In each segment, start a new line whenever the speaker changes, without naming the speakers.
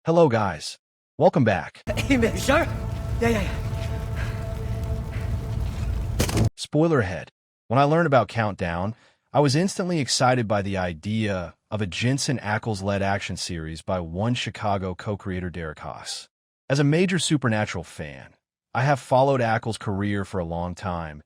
Hello guys, welcome back.
Hey man, sure? Yeah.
Spoiler ahead. When I learned about Countdown, I was instantly excited by the idea of a Jensen Ackles-led action series by One Chicago co-creator Derek Haas. As a major Supernatural fan, I have followed Ackles' career for a long time,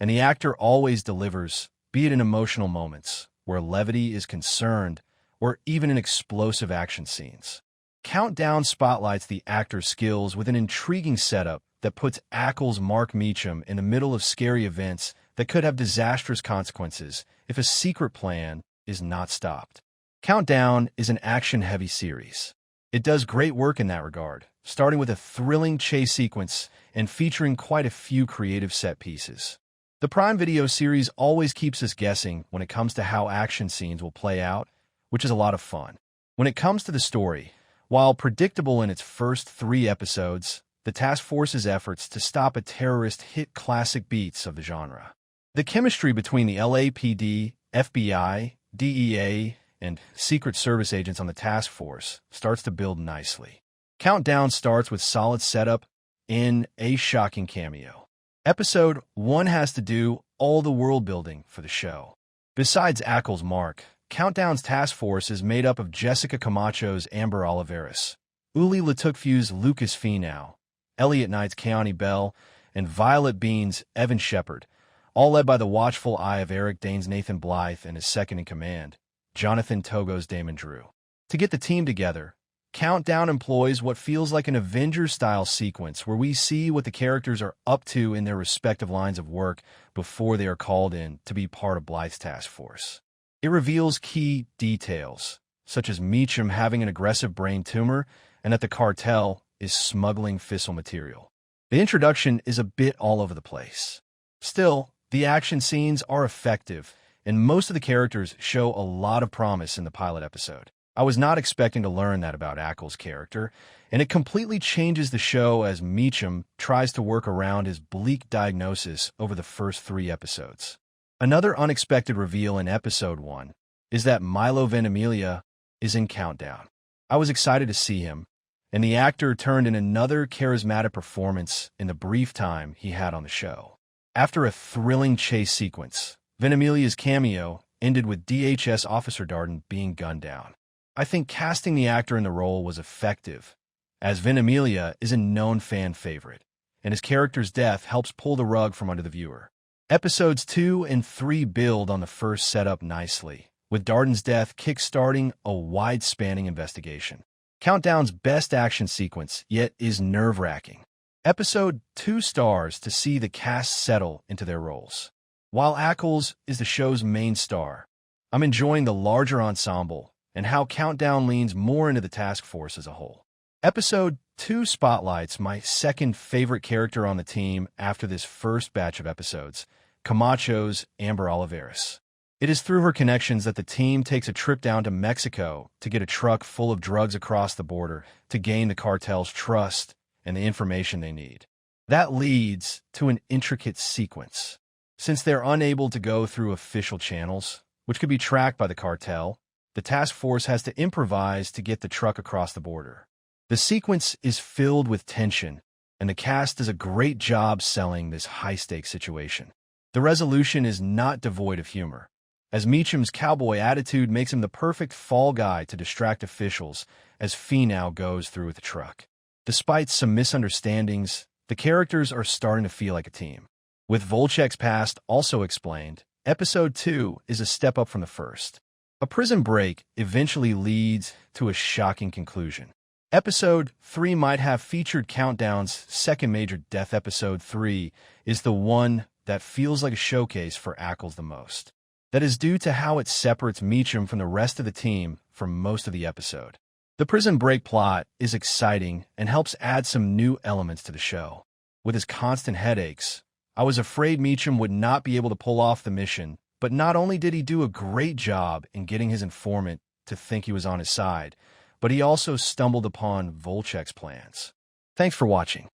and the actor always delivers, be it in emotional moments, where levity is concerned, or even in explosive action scenes. Countdown spotlights the actor's skills with an intriguing setup that puts Ackles' Mark Meacham in the middle of scary events that could have disastrous consequences if a secret plan is not stopped. Countdown is an action-heavy series. It does great work in that regard, starting with a thrilling chase sequence and featuring quite a few creative set pieces. The Prime Video series always keeps us guessing when it comes to how action scenes will play out, which is a lot of fun. When it comes to the story, while predictable in its first 3 episodes, the task force's efforts to stop a terrorist hit classic beats of the genre. The chemistry between the LAPD, FBI, DEA, and Secret Service agents on the task force starts to build nicely. Countdown starts with solid setup and a shocking cameo. Episode 1 has to do all the world building for the show. Besides Ackles' Mark, Countdown's task force is made up of Jessica Camacho's Amber Oliveris, Uli Latukfu's Lucas Finau, Elliot Knight's Keani Bell, and Violet Bean's Evan Shepard, all led by the watchful eye of Eric Dane's Nathan Blythe and his second-in-command, Jonathan Togo's Damon Drew. To get the team together, Countdown employs what feels like an Avengers-style sequence where we see what the characters are up to in their respective lines of work before they are called in to be part of Blythe's task force. It reveals key details, such as Meacham having an aggressive brain tumor and that the cartel is smuggling fissile material. The introduction is a bit all over the place. Still, the action scenes are effective, and most of the characters show a lot of promise in the pilot episode. I was not expecting to learn that about Ackles' character, and it completely changes the show as Meacham tries to work around his bleak diagnosis over the first 3 episodes. Another unexpected reveal in episode 1 is that Milo Ventimiglia is in Countdown. I was excited to see him, and the actor turned in another charismatic performance in the brief time he had on the show. After a thrilling chase sequence, Ventimiglia's cameo ended with DHS Officer Darden being gunned down. I think casting the actor in the role was effective, as Ventimiglia is a known fan favorite, and his character's death helps pull the rug from under the viewer. Episodes 2 and 3 build on the first setup nicely, with Darden's death kick-starting a wide-spanning investigation. Countdown's best action sequence, yet is nerve-wracking. Episode 2 stars to see the cast settle into their roles. While Ackles is the show's main star, I'm enjoying the larger ensemble and how Countdown leans more into the task force as a whole. Episode 2 spotlights my second favorite character on the team after this first batch of episodes, Camacho's Amber Oliveris. It is through her connections that the team takes a trip down to Mexico to get a truck full of drugs across the border to gain the cartel's trust and the information they need. That leads to an intricate sequence. Since they're unable to go through official channels, which could be tracked by the cartel, the task force has to improvise to get the truck across the border. The sequence is filled with tension, and the cast does a great job selling this high-stakes situation. The resolution is not devoid of humor, as Meacham's cowboy attitude makes him the perfect fall guy to distract officials as Finau goes through with the truck. Despite some misunderstandings, the characters are starting to feel like a team. With Volchek's past also explained, Episode 2 is a step up from the first. A prison break eventually leads to a shocking conclusion. Episode 3 might have featured Countdown's second major death. Episode 3 is the one that feels like a showcase for Ackles the most. That is due to how it separates Meacham from the rest of the team for most of the episode. The prison break plot is exciting and helps add some new elements to the show. With his constant headaches, I was afraid Meacham would not be able to pull off the mission, but not only did he do a great job in getting his informant to think he was on his side, but he also stumbled upon Volchek's plans. Thanks for watching.